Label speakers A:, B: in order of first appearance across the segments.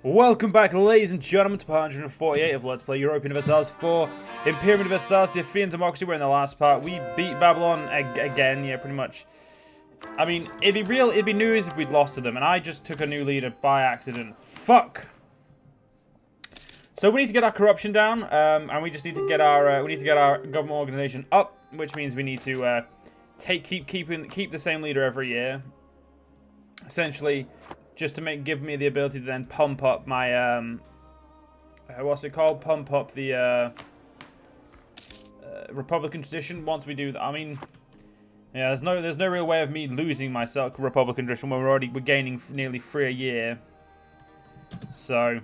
A: Welcome back, ladies and gentlemen, to part 148 of Let's Play Europa Universalis for Imperium Universalis, the Athenian democracy. We're in the last part. We beat Babylon again, yeah, pretty much. I mean, it'd be news if we'd lost to them, and I just took a new leader by accident. Fuck. So we need to get our corruption down, and we just need to get our government organization up, which means we need to keep the same leader every year. Essentially, just to give me the ability to then pump up my what's it called? Pump up the Republican tradition. Once we do that, I mean, yeah, there's no real way of me losing my Republican tradition when we're gaining nearly 3 a year. So,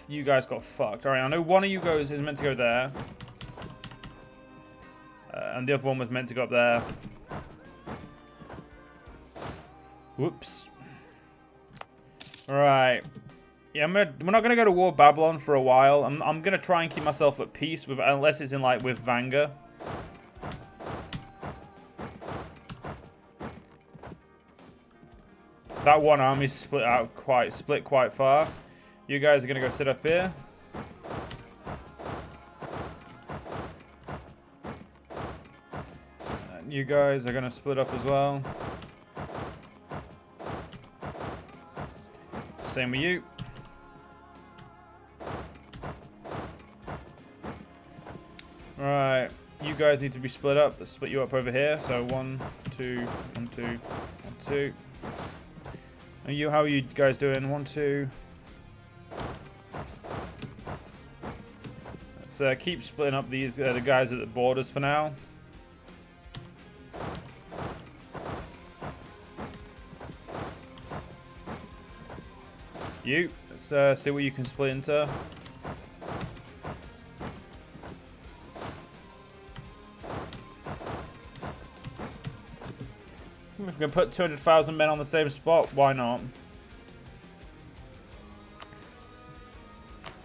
A: you guys got fucked. All right, I know one of you guys is meant to go there, and the other one was meant to go up there. Whoops. Alright. Yeah, we're not going to go to war with Babylon for a while. I'm going to try and keep myself at peace, unless it's with Vanga. That one army's split quite far. You guys are going to go sit up here. And you guys are going to split up as well. Same with you. Alright, you guys need to be split up. Let's split you up over here. So 1, 2, 1, 2, 1, 2. And you, how are you guys doing? 1, 2. Let's keep splitting up these the guys at the borders for now. You, let's see what you can split into. If we can put 200,000 men on the same spot, why not?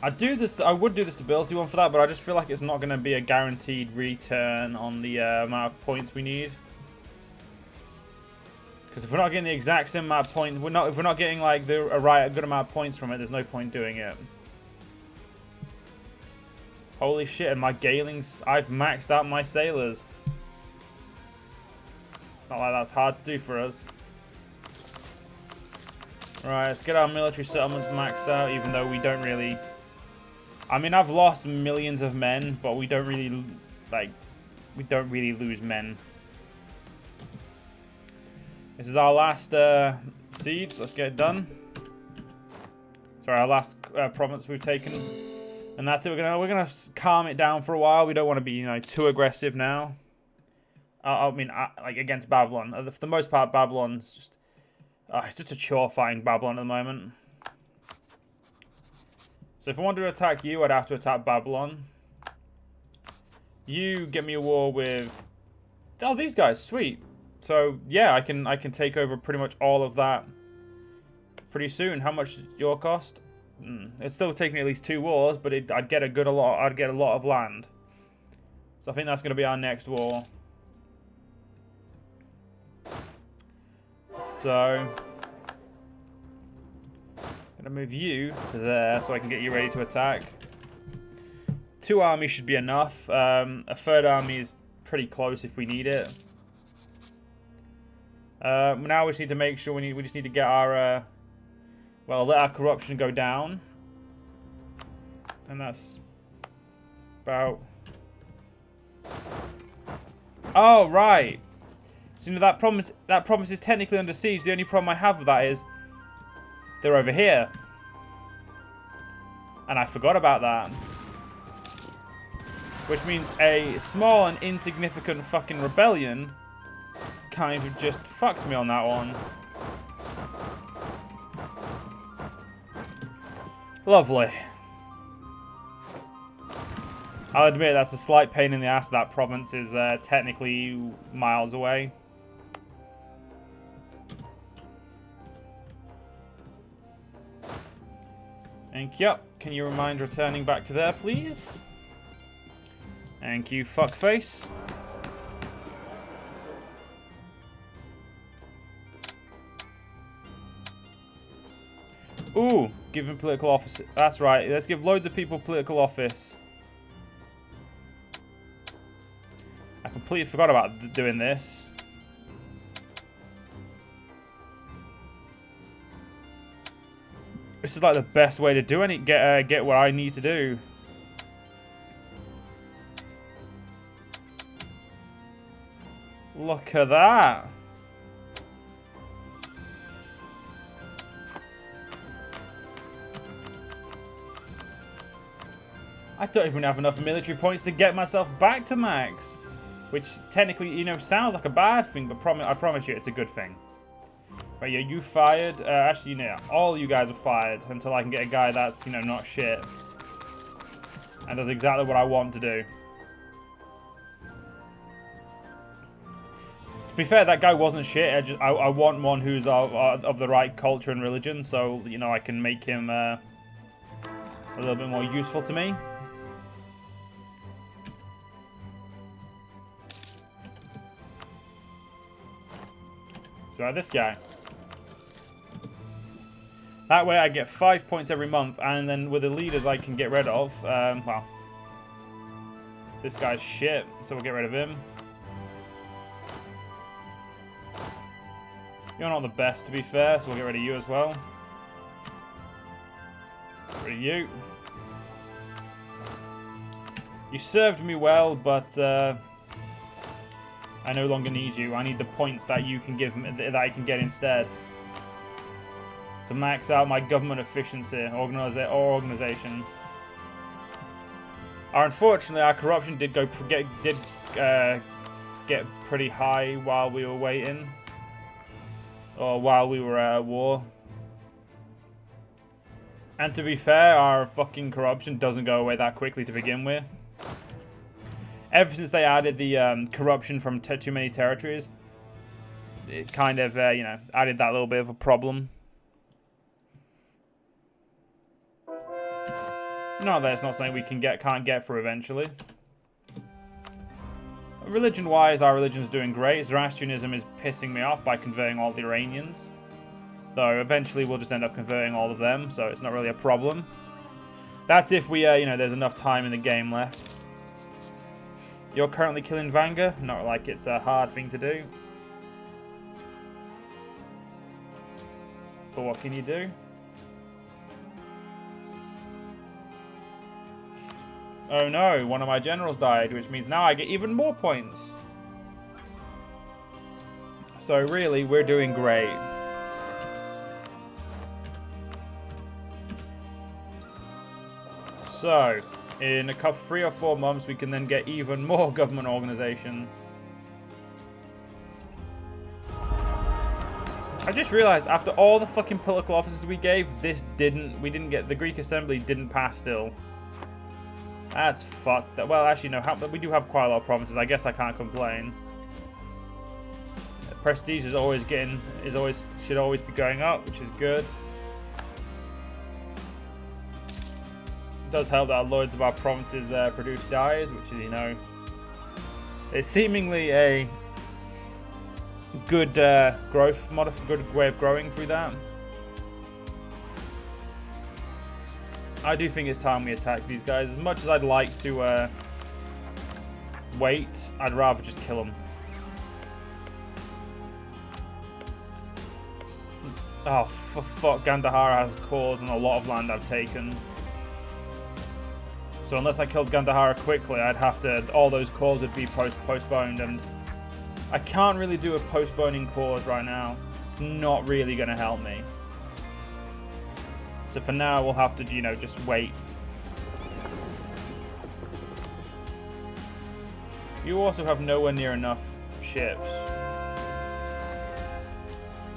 A: I would do the stability one for that, but I just feel like it's not going to be a guaranteed return on the amount of points we need. Because if we're not getting the exact same amount of points, if we're not getting like a good amount of points from it, there's no point doing it. Holy shit! And my Galings, I've maxed out my sailors. It's not like that's hard to do for us. Right, let's get our military settlements maxed out, even though we don't really. I mean, I've lost millions of men, but we don't really lose men. This is our last siege. Let's get it done. Sorry, our last province we've taken, and that's it. We're gonna calm it down for a while. We don't want to be too aggressive now. I mean, like against Babylon. For the most part, Babylon's just it's just a chore fighting Babylon at the moment. So if I wanted to attack you, I'd have to attack Babylon. You get me a war with these guys. Sweet. So yeah, I can take over pretty much all of that pretty soon. How much your cost? It's still taking at least 2 wars, but I'd get a lot of land. So I think that's going to be our next war. So I'm gonna move you to there so I can get you ready to attack. 2 armies should be enough. A 3rd army is pretty close if we need it. Now we just need to make sure we just need to get our let our corruption go down, and that's about. Oh right, so that province is technically under siege. The only problem I have with that is they're over here, and I forgot about that, which means a small and insignificant fucking rebellion kind of just fucked me on that one. Lovely. I'll admit that's a slight pain in the ass. That province is technically miles away. Thank you. Can you remind returning back to there, please? Thank you, fuckface. Ooh, give him political office. That's right. Let's give loads of people political office. I completely forgot about doing this. This is like the best way to do any get what I need to do. Look at that. I don't even have enough military points to get myself back to max. Which technically, you know, sounds like a bad thing, but I promise you it's a good thing. Right, yeah, you fired. Actually, no, all you guys are fired until I can get a guy that's, you know, not shit. And does exactly what I want to do. To be fair, that guy wasn't shit. I want one who's of the right culture and religion, so, you know, I can make him a little bit more useful to me. So this guy. That way I get 5 points every month, and then with the leaders I can get rid of, well, this guy's shit, so we'll get rid of him. You're not the best, to be fair, so we'll get rid of you as well. Get rid of you. You served me well, but I no longer need you. I need the points that you can give me, that I can get instead. To max out my government efficiency or organization. Unfortunately, our corruption did get pretty high while we were waiting, or while we were at war. And to be fair, our fucking corruption doesn't go away that quickly to begin with. Ever since they added the corruption from too many territories, it kind of you know, added that little bit of a problem. Not that it's not something we can't get through eventually. Religion-wise, our religion's doing great. Zoroastrianism is pissing me off by converting all the Iranians. Though eventually we'll just end up converting all of them, so it's not really a problem. That's if we, you know, there's enough time in the game left. You're currently killing Vanga. Not like it's a hard thing to do. But what can you do? Oh no, one of my generals died, which means now I get even more points. So really, we're doing great. So, in a couple, 3 or 4 months, we can then get even more government organization. I just realized after all the fucking political offices we gave, we didn't get, the Greek Assembly didn't pass still. That's fucked. Well, actually, no, we do have quite a lot of provinces. I guess I can't complain. Prestige is always should always be going up, which is good. It does help that loads of our provinces produce dyes, which is, you know, it's seemingly a good good way of growing through that. I do think it's time we attack these guys. As much as I'd like to wait, I'd rather just kill them. Oh, for fuck, Gandhara has cores on a lot of land I've taken. So unless I killed Gandhara quickly, I'd have to, all those cores would be postponed, and I can't really do a postponing cores right now. It's not really going to help me. So for now, we'll have to, you know, just wait. You also have nowhere near enough ships.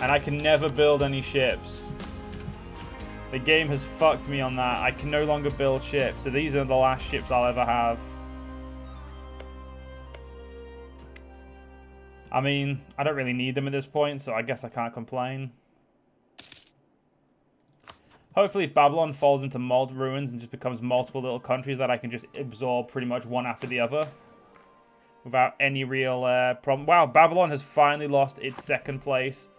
A: And I can never build any ships. The game has fucked me on that. I can no longer build ships. So these are the last ships I'll ever have. I mean, I don't really need them at this point, so I guess I can't complain. Hopefully Babylon falls into ruins and just becomes multiple little countries that I can just absorb pretty much one after the other. Without any real problem. Wow, Babylon has finally lost its second place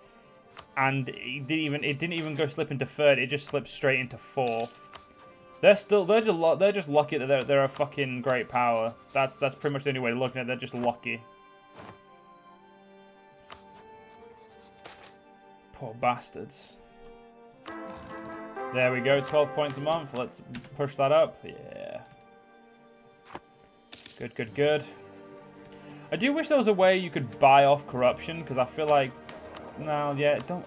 A: And it didn't even go slip into third. It just slipped straight into fourth. They're just lucky that they're a fucking great power. That's pretty much the only way to look at it. They're just lucky. Poor bastards. There we go, 12 points a month. Let's push that up. Yeah. Good, good, good. I do wish there was a way you could buy off corruption, because I feel like... No, yeah, don't...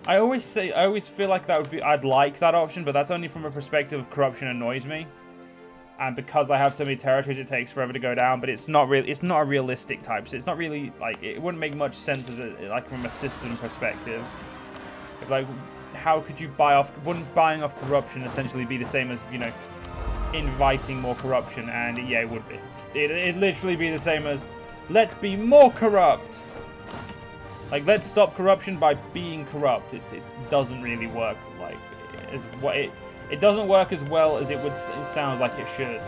A: I always feel like that would be... I'd like that option, but that's only from a perspective of corruption annoys me. And because I have so many territories, it takes forever to go down, but it's not really... It's not a realistic type, so it's not really... Like, it wouldn't make much sense as like from a system perspective. Like, how could you buy off... Wouldn't buying off corruption essentially be the same as, you know, inviting more corruption? And yeah, it would be. It'd literally be the same as, let's be more corrupt. Like, let's stop corruption by being corrupt. It doesn't really work like as what it doesn't work as well as it sounds like it should.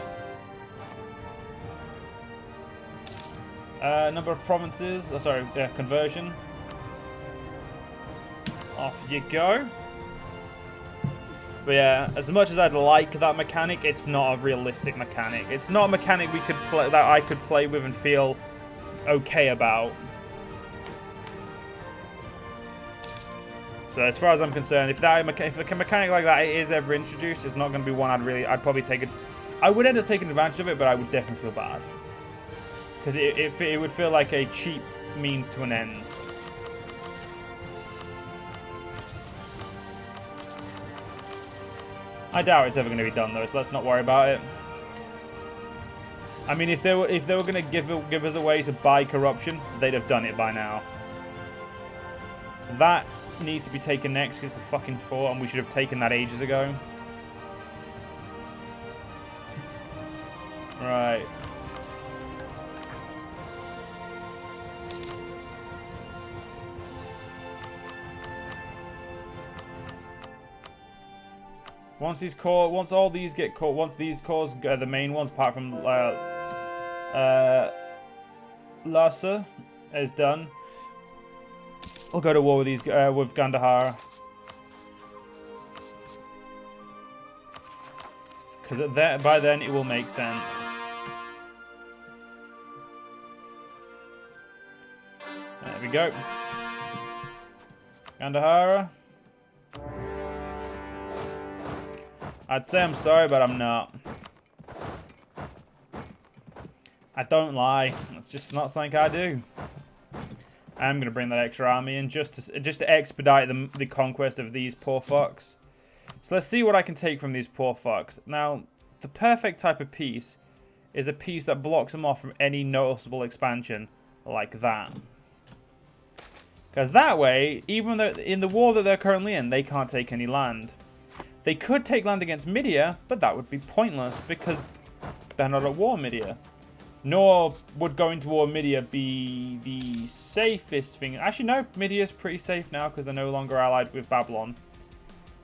A: Number of provinces. Oh, sorry, conversion. Off you go. But yeah, as much as I'd like that mechanic, it's not a realistic mechanic. It's not a mechanic we could play that I could play with and feel okay about. So as far as I'm concerned, if a mechanic like that is ever introduced, it's not going to be one I'd probably take it. I would end up taking advantage of it, but I would definitely feel bad because it would feel like a cheap means to an end. I doubt it's ever going to be done though, so let's not worry about it. I mean, if they were going to give us a way to buy corruption, they'd have done it by now. That needs to be taken next because it's a fucking fort, and we should have taken that ages ago. Right. Once these cores, the main ones, apart from Larsa, is done, I'll go to war with these with Gandhara, because by then it will make sense. There we go. Gandhara. I'd say I'm sorry, but I'm not. I don't lie. It's just not something I do. I'm going to bring that extra army in just to expedite the conquest of these poor fucks. So let's see what I can take from these poor fucks. Now, the perfect type of piece is a piece that blocks them off from any noticeable expansion like that. Because that way, even though in the war that they're currently in, they can't take any land. They could take land against Media, but that would be pointless because they're not at war, Media. Nor would going to war Media be the safest thing. Actually, no, Media's pretty safe now because they're no longer allied with Babylon.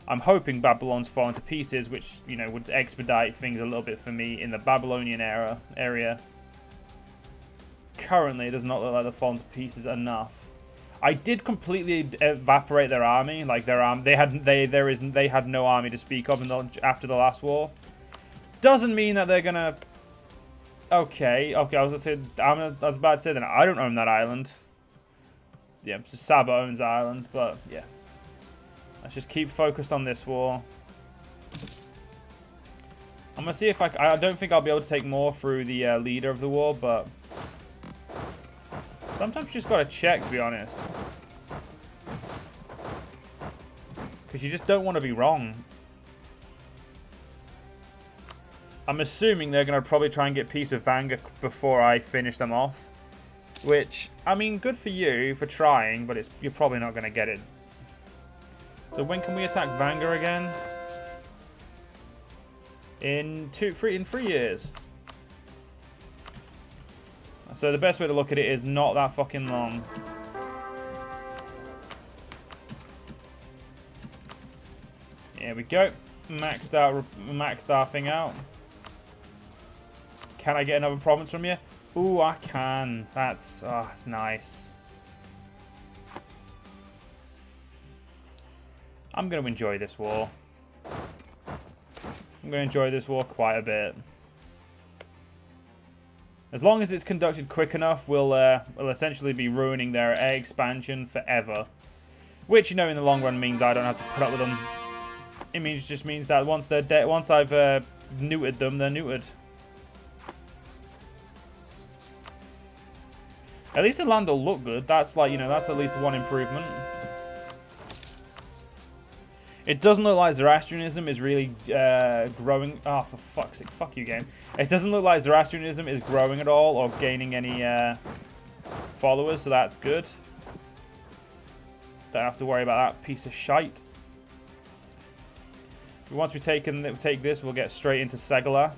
A: I'm hoping Babylon's fallen to pieces, which, you know, would expedite things a little bit for me in the Babylonian area. Currently, it does not look like they're fallen to pieces enough. I did completely evaporate their army. Like they had no army to speak of after the last war. Doesn't mean that they're gonna. Okay. I was about to say that I don't own that island. Yeah, so Saba owns the island, but yeah. Let's just keep focused on this war. I'm gonna see if I don't think I'll be able to take more through the leader of the war, but. Sometimes you just gotta check, to be honest. Because you just don't want to be wrong. I'm assuming they're going to probably try and get peace with Vanga before I finish them off. Which, I mean, good for you for trying, but you're probably not going to get it. So when can we attack Vanga again? In 3 years. So the best way to look at it is not that fucking long. Here we go. Maxed our thing out. Can I get another province from you? Ooh, I can. That's nice. I'm going to enjoy this war. I'm going to enjoy this war quite a bit. As long as it's conducted quick enough, we'll essentially be ruining their expansion forever. Which, you know, in the long run means I don't have to put up with them. It just means that once they're dead, once I've neutered them, they're neutered. At least the land will look good. That's like, you know, that's at least one improvement. It doesn't look like Zoroastrianism is really growing. Oh, for fuck's sake. Fuck you, game. It doesn't look like Zoroastrianism is growing at all or gaining any followers, so that's good. Don't have to worry about that piece of shite. Once we take this, we'll get straight into Segala.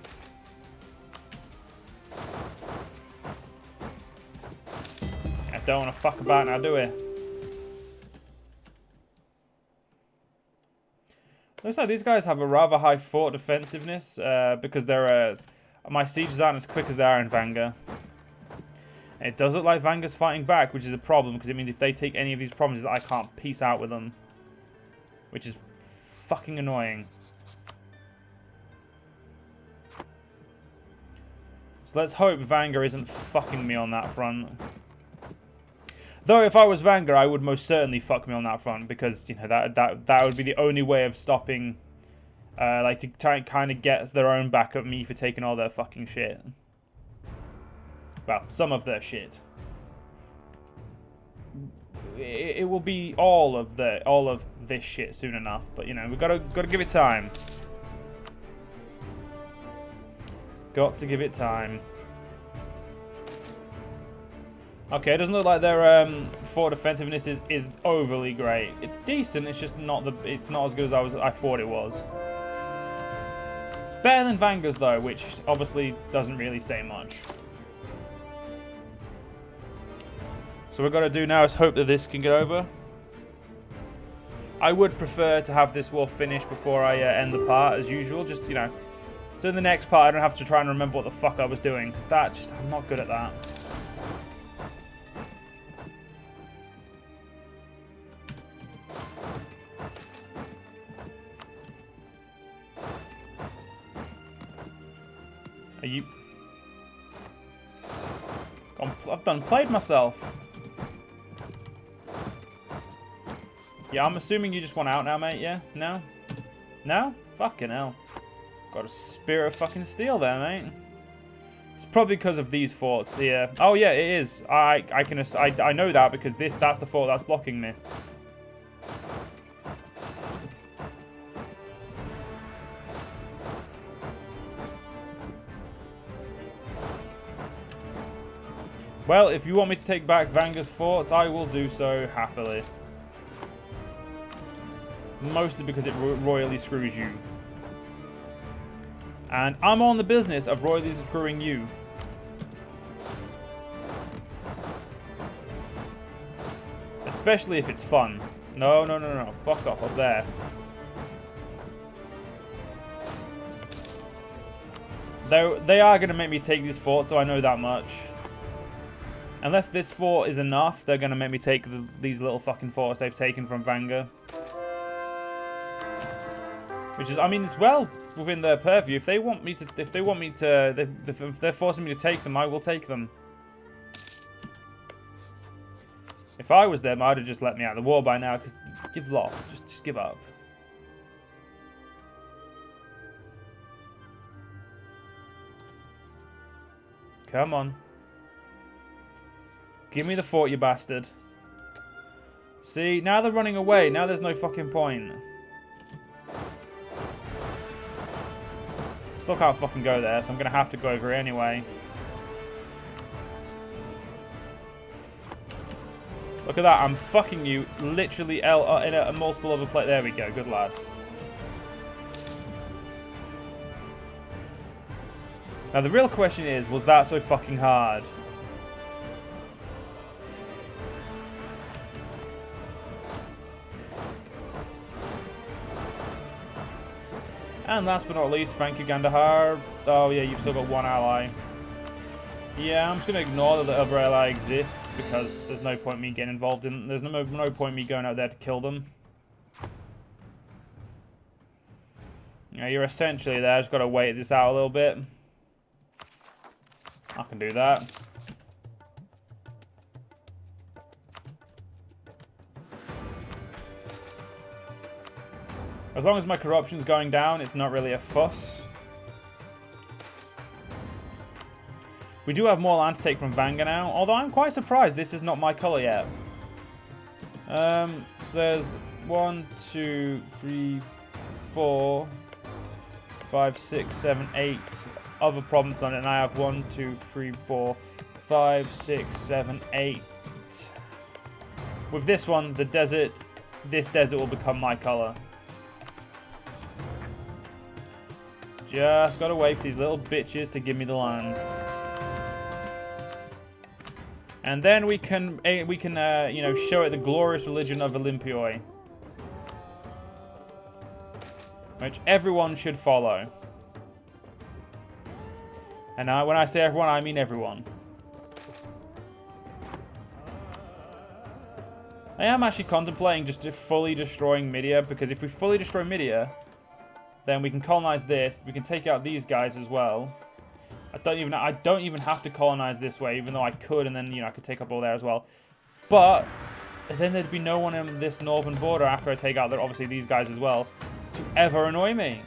A: I don't want to fuck about now, do we? Looks like these guys have a rather high fort defensiveness because they're my sieges aren't as quick as they are in Vanga. It does look like Vanga's fighting back, which is a problem because it means if they take any of these provinces, I can't peace out with them, which is fucking annoying. So let's hope Vanga isn't fucking me on that front. Though if I was Vanga, I would most certainly fuck me on that front because, you know, that would be the only way of stopping, like, to try and kind of get their own back at me for taking all their fucking shit. Well, some of their shit. It will be all of this shit soon enough, but you know, we've gotta give it time. Got to give it time. Okay, it doesn't look like their fort defensiveness is overly great. It's decent. It's just not it's not as good as I thought it was. It's better than Vanga's though, which obviously doesn't really say much. So what we've got to do now is hope that this can get over. I would prefer to have this war finished before I end the part, as usual. Just, you know, so in the next part I don't have to try and remember what the fuck I was doing, because I'm not good at that. Are you... I've done played myself. Yeah, I'm assuming you just want out now, mate, yeah? No? No? Fucking hell. Got a spear of fucking steel there, mate. It's probably because of these forts here. Oh, yeah, it is. I know that because that's the fort that's blocking me. Well, if you want me to take back Vanga's forts, I will do so happily. Mostly because it royally screws you. And I'm on the business of royally screwing you. Especially if it's fun. No, no, no, no. Fuck off up there. They are going to make me take these forts, so I know that much. Unless this fort is enough, they're going to make me take these little fucking forts they've taken from Vanga. Which is, I mean, it's well within their purview. If they're forcing me to take them, I will take them. If I was them, I'd have just let me out of the war by now, because you've lost. Just give up. Come on. Give me the fort, you bastard. See, now they're running away. Now there's no fucking point. Still can't fucking go there, so I'm going to have to go over here anyway. Look at that, I'm fucking you literally in a multiple other plate. There we go, good lad. Now the real question is, was that so fucking hard? And last but not least, thank you, Gandahar. Oh yeah, you've still got one ally. Yeah, I'm just going to ignore that the other ally exists, because there's no point me getting involved in... There's no point me going out there to kill them. You know, you're essentially there. Just got to wait this out a little bit. I can do that. As long as my corruption's going down, it's not really a fuss. We do have more land to take from Vanga now, although I'm quite surprised this is not my colour yet. So there's 1, 2, 3, 4, 5, 6, 7, 8 other provinces on it, and I have 1, 2, 3, 4, 5, 6, 7, 8. With this one, the desert, this desert will become my colour. Just gotta wait for these little bitches to give me the land. And then we can you know, show it the glorious religion of Olympioi, which everyone should follow. And when I say everyone, I mean everyone. I am actually contemplating just fully destroying Media, because if we fully destroy Media, then we can colonize this. We can take out these guys as well. I don't even have to colonize this way, even though I could, and then, you know, I could take up all there as well. But then there'd be no one in this northern border after I take out, obviously, these guys as well, to ever annoy me.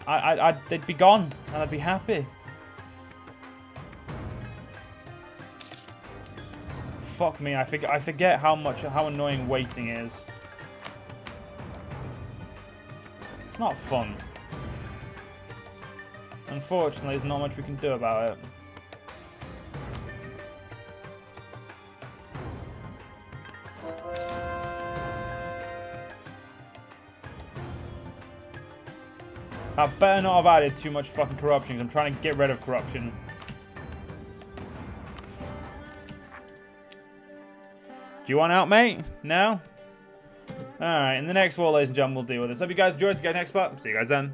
A: They'd be gone, and I'd be happy. Fuck me, I forget how annoying waiting is. It's not fun. Unfortunately, there's not much we can do about it. I better not have added too much fucking corruption, because I'm trying to get rid of corruption. Do you want out, mate? No? Alright, in the next war, ladies and gentlemen, we'll deal with this. Hope you guys enjoyed. See you guys next part. See you guys then.